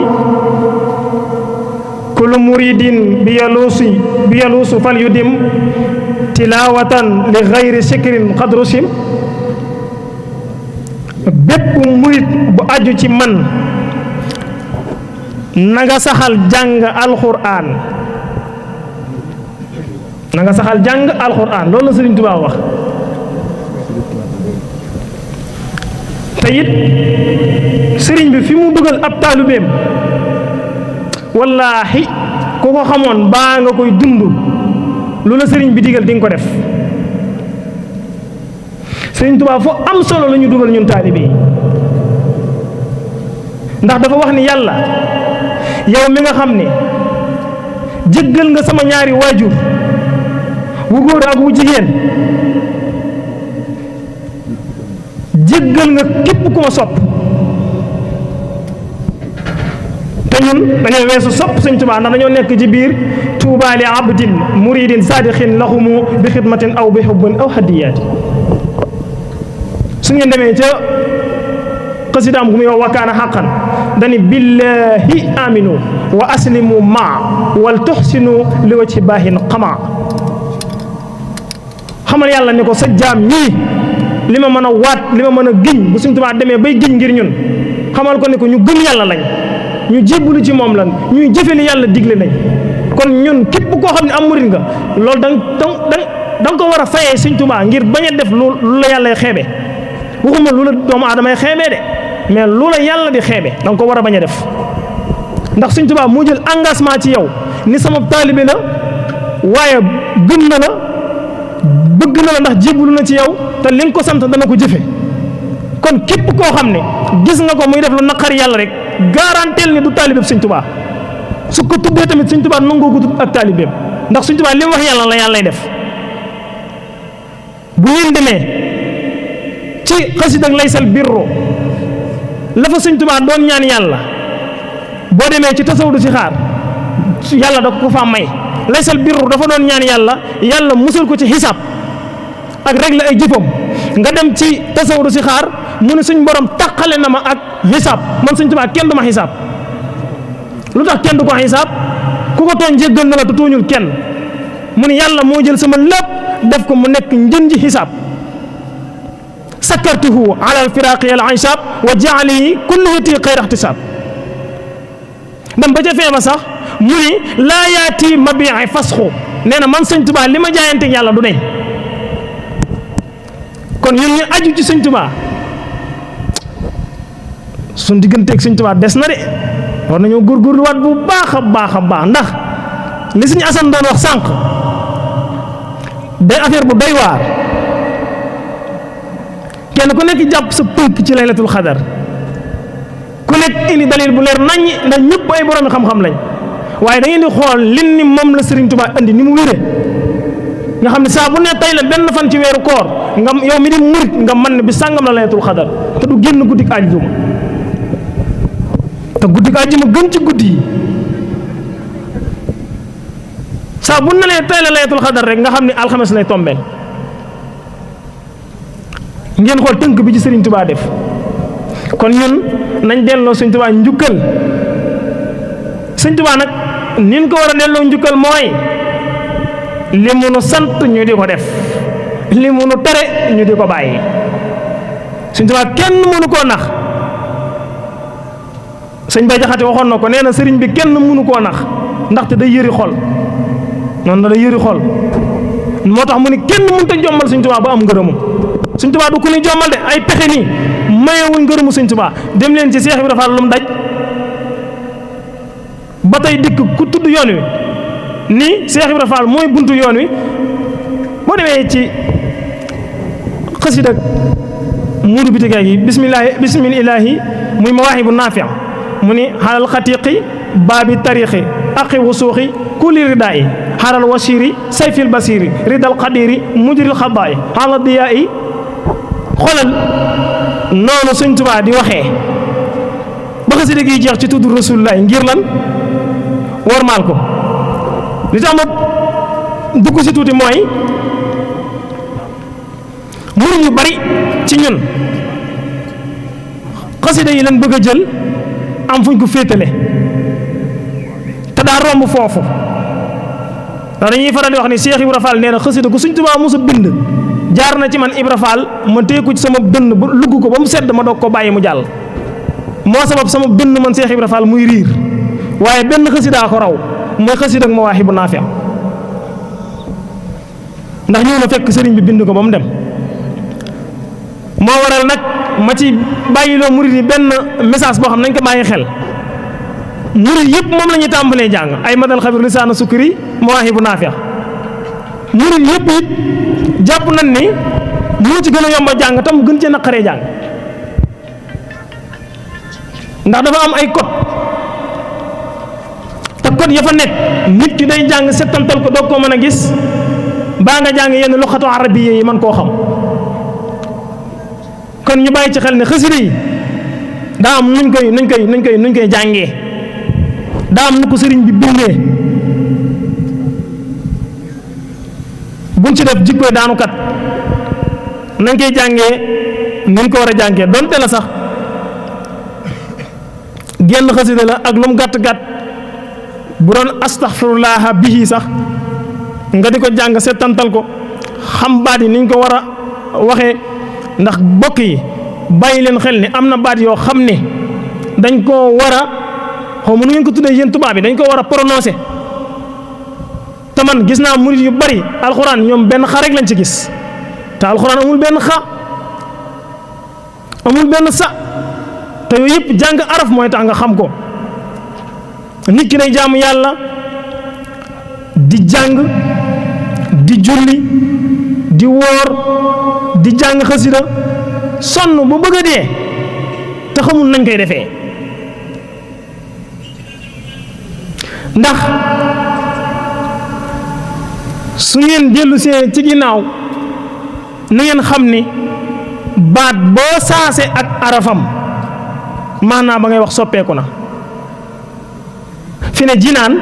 kullu muridin bi yaluusu fal yudim tilawatan li xayri sikrin xadrusim bépp murid bu aju ci man na nga saxal jàng alxuraan loolu la Sëriñ Tuubaa wax te it sëriñ bi fi mu bëggal ab taalubeem wallaahi ku ko xamoon baa nga koy dund lu la sëriñ bi digal di nga ko def Sëriñ Tuubaa fu am solo la ñu dugal ñun taalibe yi ndax dafa wax ni yàlla yow mi nga xam ne jéggal nga sama ñaari waajur wu góor ak wu jigéen jéggal nga képp ku ma sopp te ñun dañoo weesu sopp Sëñ Tuubaa ndax dañoo nekk ci biir tuubaa li abdin muridin saadixin laxumu bi xidmatin aw bi xubbin aw hadiyaati su ngeen demee ca xasidaam gu muy wax wakaana xaqan dani billahi aminu wa aslimu ma wal tuxsinu li wajhi baahin xama xamal yàlla ne ko sa jaam ñii li ma mën a waat li ma mën a giñ bu Sëñ Tuubaa demee bay giñ ngir ñun xamal ko ne ko ñu gëm yàlla lañ ñu jébbalu ci moom lan ñuy jëfe li yàlla digle lañ kon ñun képp koo xam ne am murit nga loolu da nga ko war a fayee Sëñ Tuubaa ngir bañ a def lu la yàlla xeebe waxuma lu la doomu aadamay xeebee de mais lu la yàlla di xeebe da nga ko war a bañ a def ndax Sëñ Tuubaa moo jël engagement ci yow ni sama taalibe la waaye gëm na la bëgg na la ndax jébbalu na ci yow te li nga ko sant dana ko jëfe kon képp koo xam ne gis nga ko muy def lu naqari yàlla rek garanteel ni du taalibeeb Sëñ Tuubaa su ko tuddee tamit Sëñ Tuubaa nangoo ko tudd ak taalibeem ndax Sëñ Tuubaa li mu wax yàlla la yàllay def bu ngeen demee ci xasida ak laysal birro la fa Sëñ Tuubaa doon ñaan yàlla boo demee ci tasawudu si xaar yàlla da ko fa may laysal birru dafa doon ñaan yàlla musal ko ci xisaab ak régler ay jëfam nga dem ci tasawuru si xaar mu ne suñ borom taqale na ma ak xisaab man Sëñ Tuubaa kenn du ma xisaab. lu tax kenn du ko xisaab ku ko tooñ jéggal na la te tooñul kenn mu ne yàlla moo jël sama lépp def ko mu nekk njën ji xisaab sakkartuhu ala alfiraqi al ansab wa jaalihi kullihati xayra ixtisaab dem ba ca feeba sax mu ni laa yaati mabii fasxu nee na man Sëñ Tuubaa li ma jaayanteeg yàlla du deñ kon ñun ñu aju ci Sëñ Tuubaa suñ digganteeg Sëñ Tuubaa des na de war nañoo góorgóorluwaat bu baax a baax ndax li Sëñ Asan doon wax sànq day affaire bu doy waar kenn ku nekk jàpp sa tënk ci laylatul xadar ku nekk indi dalil bu leer naññi ndax ñëpp ay boroomi xam-xam lañ waaye da ngeen di xool lin ni moom la Sëriñ Tuubaa indi ni mu wéree nga xam ne saa bu ne tey la benn fan ci weeru koor nga yow mi di murit nga mën ne bi sàngam la laylatul xadar te du génn guddik àjjuma te guddik àjjuma gën ci guddi yi saa bu ne lee tey la laylatul xadar rek nga xam ne alxames lay tombeel ngeen xool tënk bi ci Sëriñ Tuubaa def kon ñun nañ delloo Sëñ Tuubaa njukkal Sëñ Tuubaa nag nin ko war a delloo njukkal mooy li mu nu sant ñu di ko def li mu nu tere ñu di ko bàyyi Sëñ Tuubaa kenn mënu koo nax sëñ Bay Jaxate waxoon na ko nee na sëriñ bi kenn mënu koo nax ndaxte day yëri xol noonu la day yëri xol moo tax mu ni kenn mënut a jommal Sëñ Tuubaa ba am ngërëmu Sëñ Tuubaa du ku ni jommal de ay pexe nii mayewuñ ngërëmu Sëñ Tuubaa dem leen ci Seex Ibra Faal lu mu daj ba tey dikk ku tudd yoon wi ni Seex Ibra Faal mooy buntu yoon wi boo demee ci xasida muudu bitikaay gi bismillaahi muy mawaahibu naafi' mu ni xalal xatiqi baabi tariqi aqi wusuuxi kulli ridaayi xalal wasiri sayfil basiri ridal xadiri mujril xadaayi xalal diyaayi xoolal noonu Sëñ Tuubaa di waxee ba xasida gi jeex ci tudd Rasulullaah ngir lan wormaal ko li tax ma dugg si tuuti mooy murid yu bari ci ñun xasida yi leen bëgg a jël am fuñ ko féetale te daa romb foofu ndax dañuy faral di wax ni Cheikh Ibra Fall nee na xasida ku Sëñ Tuubaa mos a bind jaar na ci man Ibra Fall ma teeku ci sama dënn ba lugg ko ba mu sedd ma doog ko bàyyi mu jàll moo sabab sama dënn man Cheikh Ibra Fall muy riir waaye benn xasidaa ko raw mooy xasida ak Mawaahibu Naafi' ndax ñëw na fekk sëriñ bi bind ko ba mu dem moo waral nag ma ci bàyyiloo murid yi benn message boo xam nañ ko bàyyi xel murid yëpp moom la ñuy tàmbalee jàng ay madal xabir lisaana sukkuri Mawaahibu Naafi' murid yëpp it jàpp nañ ni moo ci gën a yomb a jàng tam gën cee naqaree jàng ndax dafa am ay code te code ya fa nekk nit ki day jàng settantal ko doog koo mën a gis baa nga jàng yenn luxatu arabiya yi man koo xam kon ñu bàyyi ci xel ne xasida yi daa am nuñ koy jàngee daa am nu ko sëriñ bi bindee buñ ci def jikkoy daanukat nañ koy jàngee nuñ ko war a jàngee donte la sax genn xasida la ak lu mu gàtt-gàtt bu doon astaxfirullaha bihi sax nga di ko jàng settantal ko xam baat yi niñ ko war a waxee ndax bokk yi bàyyi leen xel ni am na baat yoo xam ne dañ koo war a xaw ma nu ngeen ko tuddee yéen tubaab bi dañ ko war a prononcer te man gis naa murid yu bari alxuraan ñoom benn xa rek lañ ci gis te alxuraan amul benn xa amul benn sa te yooyu yëpp jàng araf mooy tax nga xam ko nit ki day jaamu yàlla di jàng di julli di woor di jàng xasida sonn bu bëgg a dee te xamul nañ koy defee ndax su ngeen dellu see ci ginnaaw na ngeen xam ni baat boo saase ak arafam maanaam ba ngay wax soppeeku na fi ne jinaan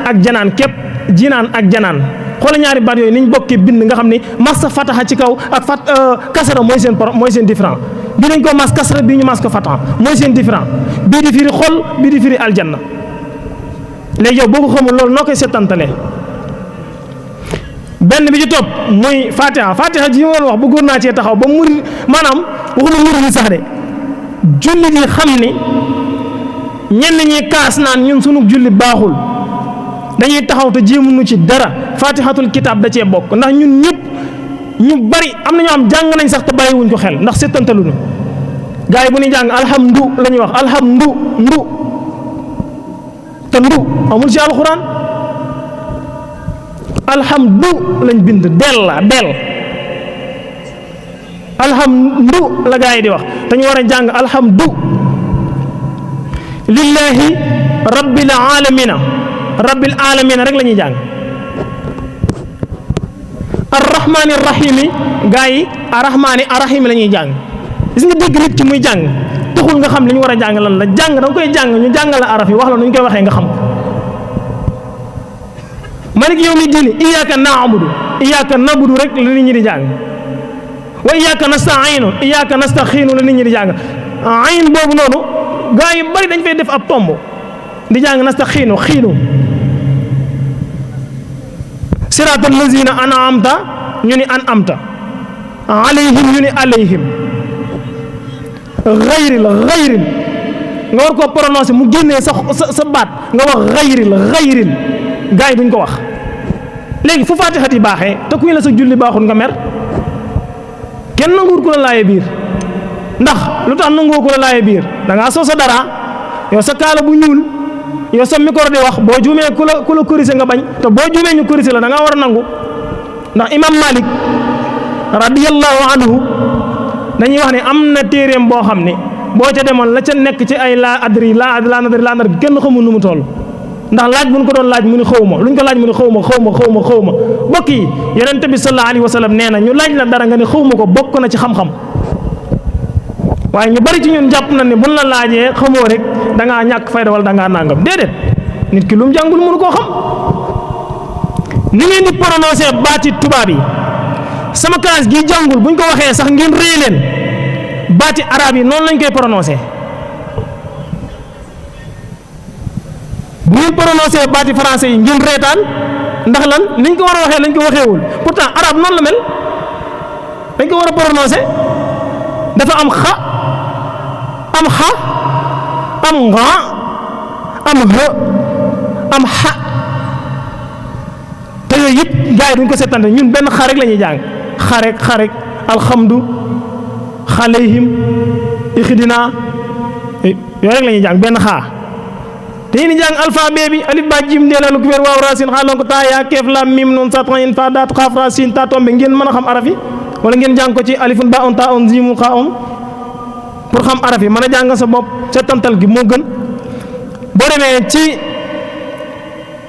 ak janaan képp jinaan ak janaan xoola ñaari baat yooyu niñ bokkee bind nga xam ni mas fataha ci kaw ak kasara mooy seen différent bii dañ ko mas kasara bii ñu mas ko fataha mooy seen différent bii di firi xol bii di firi aljanna. léegi yow boo ko xamul loolu noo koy settantalee benn bi ci topp muy fatiha ji woon wax bëggoon naa cee taxaw ba murid maanaam waxuma murid yi sax de jullit yi xam ni ñenn ñi kaas naan ñun sunu julli baaxul dañuy taxaw te jéemuñu ci dara fatihatul kitab da cee bokk ndax ñun ñëpp ñu bari am na ñoo xam jàng nañ sax te bàyyiwuñ ko xel ndax settantaluñu gars yi bu ñuy jàng alhamdu la ñuy wax alhamdu te ndu amul ci alxuraan alhamdu lañ bind del alhamdu la gaa yi di wax dañu war a jàng alhamdu lillahi rabbil alamina rek la ñuy jàng arrahmani rahimi gaa yi arrahmani arrahimi la ñuy jàng gis nga dégg nit ki muy jàng taxul nga xam li ñu war a jàng lan la jàng da nga koy jàng ñu jàngal la araf yi wax la nu ñu koy waxee nga xam malik yawmi diini iyyaka na'budu rek la nit ñi di jàng wa iyyaka nasta'iinu la nit ñi di jàng ayn boobu noonu gaa yi bari dañ fay def ab tomb di jàng nasta'iinu xiinu siraatal lazina an'amta ñu ni an'amta alayhim ñu ni alayhim xayril nga war koo prononcé mu génnee sa baat nga wax xayril gaa yi duñ ko wax léegi fu faatixat yi baaxee te kuy la sa julli baaxul nga mer kenn nanguwul ku la laaye biir ndax lu tax nanguwoo ku la laaye biir da ngaa soo sa dara yow sa kaala bu ñuul yow sa micro di wax boo juumee ku la corrigé nga bañ te boo juumee ñu corrigé la da ngaa war a nangu ndax imam Malik radiyallahu anhu dañuy wax ne am na téeréem boo xam ne boo ca demoon la ca nekk ci ay laa nadri kenn xamul nu mu toll ndax laaj bu ñu ko doon laaj mu ni xawma luñ ko laaj mu ni xawma bokk yi yonent bi sallallahu alayhi wa sallam nee na ñu laaj la dara nga ne xawma ko bokk na ci xam-xam waaye ñu bari ci ñun jàpp na ne buñ la laajee xamoo rek da ngaa ñàkk fayda wala da ngaa nangam déedéet nit ki lu mu jàngul mënu koo xam ni ngeen di prononcé baati tubaab yi sama classe gi jàngul buñ ko waxee sax ngeen réy leen baati arab yi noonu lañ koy prononcé bu ngeen prononcé baati français yi ngeen reetaan ndax lan niñ ko war a waxee lañ ko waxeewul pourtant arab noonu la mel dañ ko war a prononcé dafa am xa am xa am nga am ha am xa te yooyu yëpp gars yi duñ ko seetante ñun benn xa rek la ñuy jàng xarek alhamdu xaleyhim ixdina yooyu rek la ñuy jàng benn xaa dañuy ni jàng alphabet bi alif ba jim dee la lu kubéer waaw racine xaalon ko taa yaa keef lam mim noon satan in fa daat xaaf ra sin ta tombe ngeen mën a xam araf yi wala ngeen jàng ko ci alifun ba on ta on zimun xa on pour xam araf yi mën a jàng sa bopp seetantal gi moo gën boo demee ci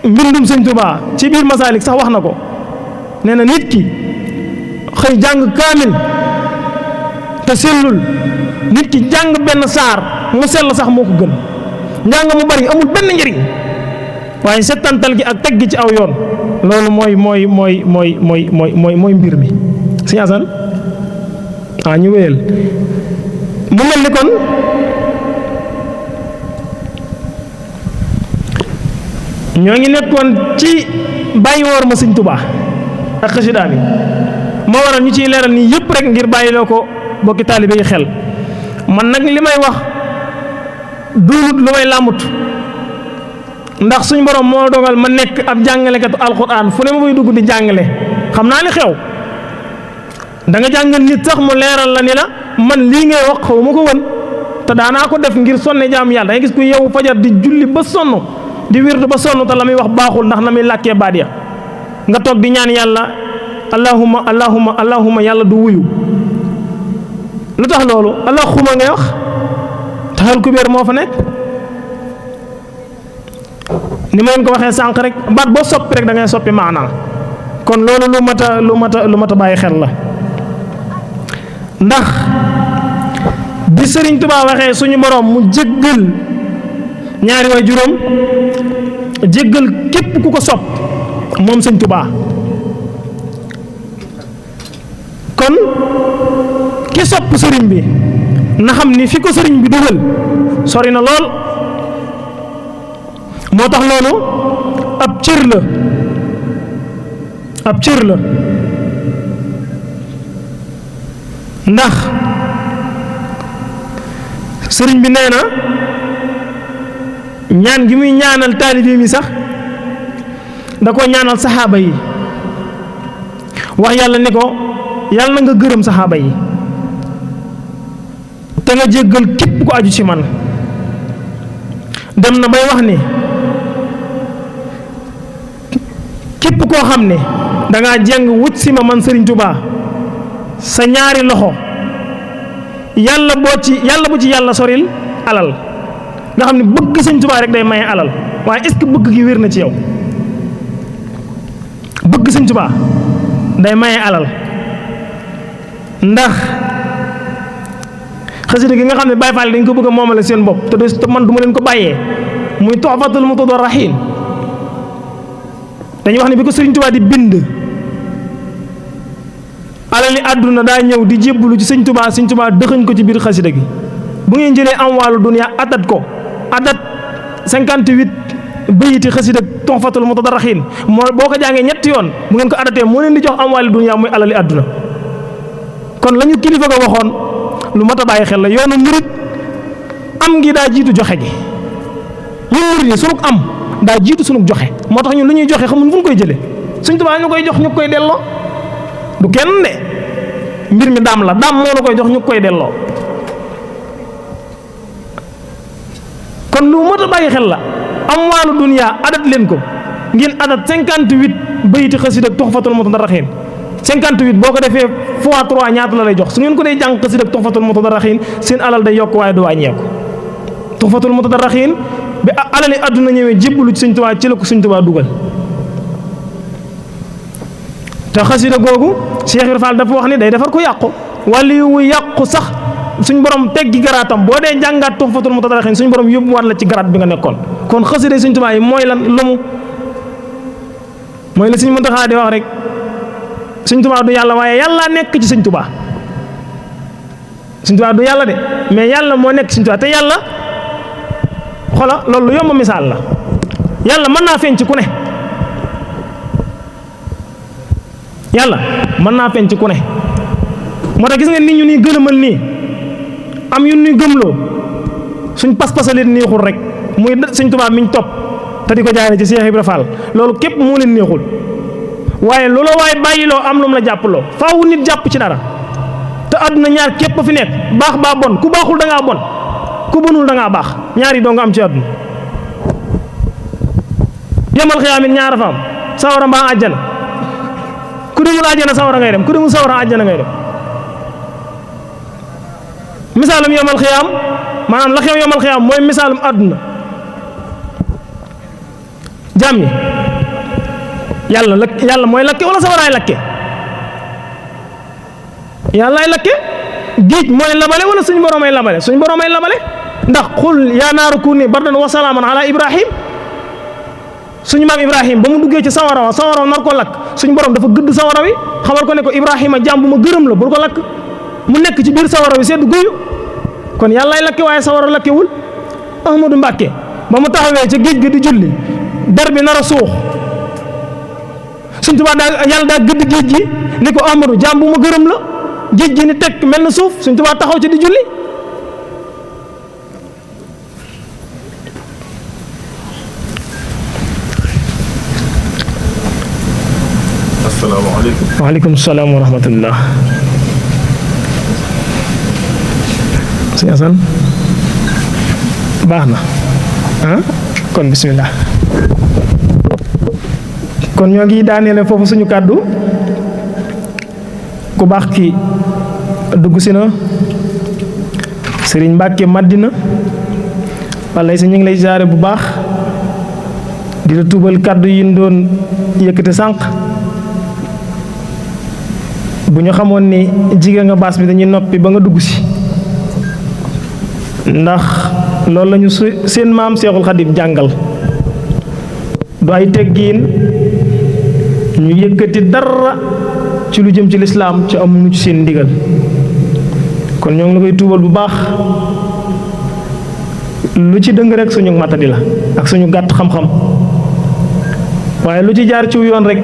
mbindum Sëñ Tuubaa ci biir Masaalik sax wax na ko nee na nit ki xëy jàng kaamil te sellul nit ki jàng benn saar mu sell sax moo ko gën njàng mu bari amul benn njëriñ waaye settantal gi ak teg gi ci aw yoon loolu mooy mbir mi si Asan ñu wéyal mu mel ni kon ñoo ngi nekkoon ci bàyyi woor ma Sëñ Tuubaa ak xasida bi moo waral ñu ciy leeral nii yëpp rek ngir bàyyiloo ko bokki taalibe yi xel man nag li may wax duunut lu may làmbut ndax suñ borom moo dogal ma nekk ab jàngalekatu alxuraan fu ne ma fay dugg di jàngale xam naa li xew da nga jàngal nit sax mu leeral la ni la man lii ngay wax xaw ma ko woon te daanaa ko def ngir sonne jaam yàlla da ngay gis ku yeewu fajar di julli ba sonn di wirdu ba sonn te la muy wax baaxul ndax na muy làkkee baat ya nga toog di ñaan yàlla allahumma yàlla du wuyu lu tax loolu allahumma ngay wax taxal kubéer moo fa nekk ni ma leen ko waxee sànq rek baat boo soppi rek da ngay soppi maanaa kon loolu lu mat a bàyyi xel la ndax bi Sëriñ Tuubaa waxee suñu borom mu jéggal ñaari waay juróom jéggal képp ku ko sopp moom Sëñ Tuubaa kon ki sopp sëriñ bi na xam ni fi ko sëriñ bi dugal sori na lool. moo tax loolu ab cër la ndax sëriñ bi nee na ñaan gi muy ñaanal taalibe mi sax da ko ñaanal saxaaba yi wax yàlla ne ko yàlla na nga gërëm saxaaba yi te nga jéggal képp ku aju ci man. dem na bay wax ni képp koo xam ne dangaa jeng wut si ma man Sëriñ Tuubaa sa ñaari loxo yàlla bu ci yàlla soril alal nga xam ne bëgg Sëriñ Tuubaa rek day maye alal waaye est-ce que bëgg gi wér na ci yow bëgg Sëriñ Tuubaa day maye alal ndax xasida gi nga xam ne Baay Faal dañ ko bëgg a moomale seen bopp te man du ma leen ko bàyyee muy Tuhfatul Mutadarrihin dañuy wax ne bi ko Sëriñ Tuubaa di bind alali àdduna daa ñëw di jébbalu ci Sëriñ Tuubaa dëxëñ ko ci biir xasida gi bu ngeen jëlee amwaalu dunya adat 58 bayiti xasida Tuhfatul Mutadarrihin moo boo ko jàngee ñetti yoon bu ngeen ko adatee moo leen di jox amwaalu dunya muy alali àdduna kon lañu kilifa ga waxoon lu mat a bàyyi xel la yoonu murit am ngi daa jiitu joxe gi ñun murit yi sunug am daa jiitu sunug joxe moo tax ñun lu ñuy joxe xamuñ fu ñu koy jëlee Sëriñ Tuubaa ñu koy jox ñu koy delloo du kenn de mbir mi daam la daam moo nu koy jox ñu koy delloo kon lu mat a bàyyi xel la amwaalu dunya adat leen ko ngeen adat 58 bayti xasida Tuhfatul Mutadarrihin 58 boo ko defee fois 3 ñaata la lay jox su ngeen ko dee jàng xasida Tuhfatul Mutadarrihin seen alal day yokk waaye du wàññeeku Tuhfatul Mutadarrihin bi alali àdduna ñëwee jébbalu ci Sëriñ Tuubaa ci la ko Sëriñ Tuubaa dugal te xasida googu Cheikh Ibra Fall dafa wax ni day defar ko yàqu wala yu yàqu sax suñ borom teggi garaatam boo dee jàngaat Tuhfatul Mutadarrihin suñ borom yóbbuwaat la ci garaat bi nga nekkoon kon xasida Sëriñ Tuubaa yi mooy lan lumu mooy la Sëriñ Muntaxaa di wax rek Sëriñ Tuubaa du yàlla waaye yàlla nekk ci Sëriñ Tuubaa Sëriñ Tuubaa du yàlla de mais yàlla moo nekk ci Sëriñ Tuubaa te yàlla xola loolu lu yomb misaal la yàlla mën naa feeñ ci ku ne yàlla mën naa feeñ ci ku ne moo tax gis nga nit ñu nii gëlëmal nii am yu ñuy gëmloo suñ pas-pasa leen neexul rek muy Sëriñ Tuubaa miñ topp te di ko jaaree ci Cheikh Ibra Fall loolu képp moo leen neexul waaye loola waaye bàyyiloo am lu mu la jàppaloo faawu nit jàpp ci dara te àdduna ñaar képp fi nekk baax baa bon ku baaxul da ngaa bon ku bonul da ngaa baax ñaar yi doo nga am ci àdduna yamal xiyaamit ñaara fa am sawara mbaa àjjana ku demul àjjana sawara ngay dem ku demul sawara àjjana ngay dem misaalum yamal xiyaam maanaam la xew yamal xiyaam mooy misaalum àdduna jaam ñi yàlla mooy lakke wala sawaraay lakke yàllaay lakke géej mooy labale wala suñu borom ay labale suñu borom ay labale ndax xul yaa naaru kuuni bardan wa salaaman ala Ibrahim suñu maam Ibrahim ba mu duggee ci sawara wa nar ko lakk suñu borom dafa gëdd sawara wi xamal ko ne ko Ibrahima jaam bu ma gërëm la bul ko lakk mu nekk ci biir sawara wi sedd guyu kon yàllaay lakke waaye sawara lakkewul Ahmadou Mbàkke ba mu taxawee ca géej ga di julli dar bi nar a suux Sëriñ Tuubaa yàlla daa gëdd géej gi ni ko Ahmadou jaam bu ma gërëm la géej gi ni tekk mel na suuf Sëriñ Tuubaa taxaw ci di julli asalaamaaleykum. waaleykum salaam wa rahmatullah. sëñ Asan baax na kon bismillah kon ñoo ngi daaneele foofu suñu kàddu ku baax ki dugg si na Sëriñ Mbàkke Madina walla si ñu ngi lay jaare bu baax di la tuubal kàddu yi ñu doon yëkkate sànq bu ñu xamoon ni jigéen nga baas bi dañuy noppi ba nga dugg si ndax loolu lañu seen maam Seexul Xadim jàngal du ay teggiin ñu yëkkati dara ci lu jëm ci lislaam ci amuñu ci seen ndigal kon ñoo ngi la koy tuubal bu baax lu ci dëng rek suñu matadi la ak suñu gàtt xam-xam waaye lu ci jaar ci yoon rek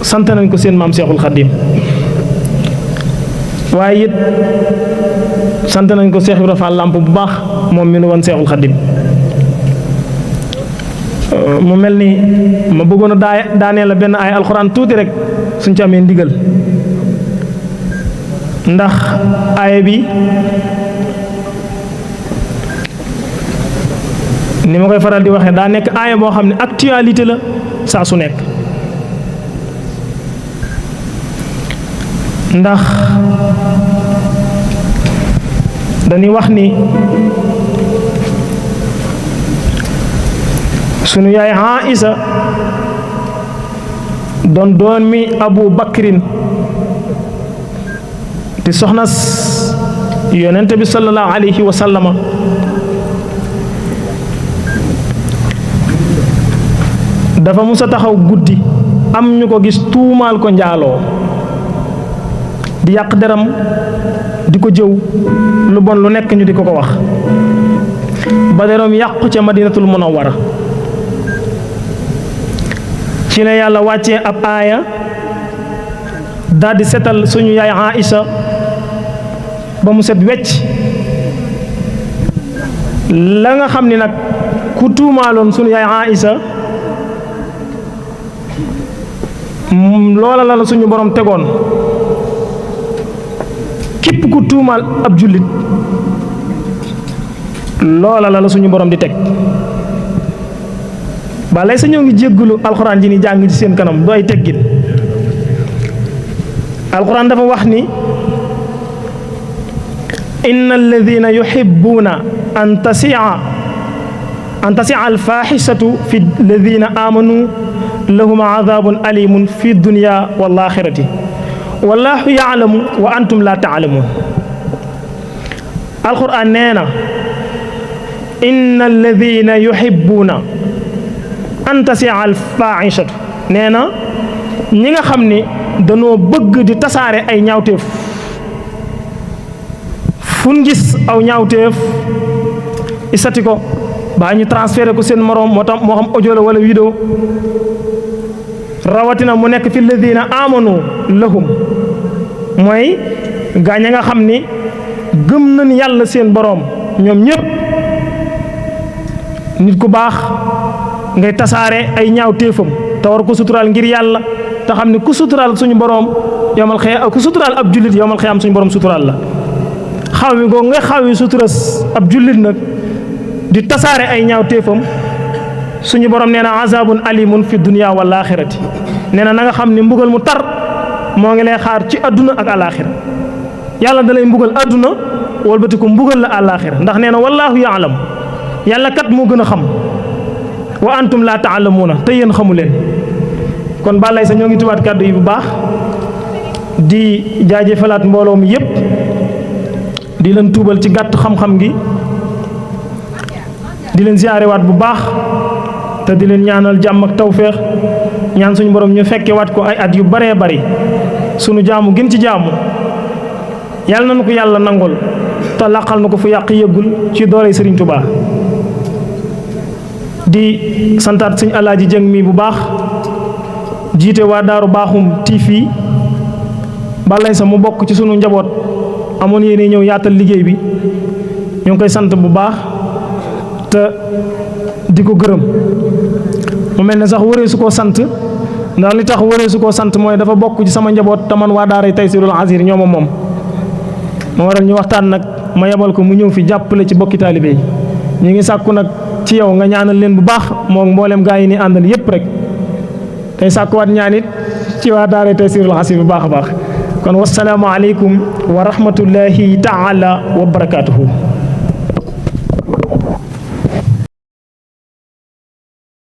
sant nañ ko seen maam Seexul Xaddim waaye it sant nañ ko Seex Ibra Fall Lamp bu baax moom mi nu woon Seexul Xaddim mu mel ni ma bëggoon a daanee la benn ay alxuraan tuuti rek suñ ci amee ndigal ndax aaya bi ni ma koy faral di waxee daa nekk aaya boo xam ne actualité la saa su nekk ndax dañuy wax ni sunu yaay Aïsa doon mi Abu Bakrin di soxnas yonente bi sallallahu alayhi wa sallama dafa musa taxaw guddi am ñu ko gis tuumaal ko njaaloo di yàq deram di ko jëw lu bon lu nekk ñu di ko wax ba deram yàqu ca Madinatul Munawwara ci la yàlla wàccee ab aaya daldi setal suñu yaay Aïsa ba mu set wecc la nga xam ni nag ku tuumaaloon suñu yaay Aïsa loola la suñu borom tegoon képp ku tuumaal ab jullit loola la suñu borom di teg ba lay sa ñoo ngi jéggulu alxuraan ji ni jàng ci seen kanam du ay teggin alxuraan dafa wax ni inna alladina yuhibbuna an tasia alfaxishatu fi alladina amanu lahum adabun alimun fi dunya wal axirati wallahu yaalamu wa antum la taalamun alxuraan nee na inna alladina yuhibbuna an tasia alfaxishatu nee na ñi nga xam ni danoo bëgg di tasaare ay ñaawteef fun gis aw ñaawteef isati ko baa ñu transféré ko seen moroom moo xam audio la wala vidéo rawatina mu nekk fi ladina amanu lahum mooy gaañ a nga xam ni gëm nañ yàlla seen boroom ñoom ñépp nit ku baax ngay tasaare ay ñaawteefam te war ko suturaal ngir yàlla te xam ne ku suturaal suñu borom yomal xëy ku suturaal ab jullit yomal xëy am suñu borom suturaal la xaw wi ngoo nga xaw wi suturas ab jullit nag di tasaare ay ñaawteefam suñu borom nee na azabun alimun fi dunya wal axirati nee na nga xam ne mbugal mu tar moo ngi lay xaar ci adduna ak alaxira yàlla da lay mbugal adduna walbati ko mbugal la alaxira ndax nee na wallahu yaalam yàlla kat moo gën a xam wa antum la taalamuuna te yéen xamu leen kon balay sa ñoo ngi tubaat kàddu yi bu baax di jaajëfalaat mbooloo mi yépp di leen tuubal ci gàtt xam-xam gi di leen ziyaarewaat bu baax te di leen ñaanal jàmm ak tawféex ñaan suñu borom ñu fekke waat ko ay at yu baree bari sunu jaamu gën ci jaamu yàlla nañu ko yàlla nangol te làqal na ko fu yàq yëggul ci dooley Sëriñ Tuubaa di santaat suñu alaaji jëng mi bu baax jiite waa daaru baaxum TV balay sa mu bokk ci sunu njaboot amoon yéene ñëw yaatal liggéey bi ñu ngi koy sant bu baax te di ko gërëm mu mel ne sax wëree su koo sant ndax li tax wëree su koo sant mooy dafa bokk ci sama njaboot te man waa daaray Taysirul Asir ñooma moom moo waral ñu waxtaan nag ma yebal ko mu ñëw fi jàppale ci bokki taalibe yi ñu ngi sàkku nag ci yow nga ñaanal leen bu baax moom mboolem gaa yi ni àndal yépp rek tey sàkkuwaat ñaanit ci waa daaray Taysirul Asir bu baax a baax kon wasalaamu aleykum wa rahmatullahi taala wa barakaatuhu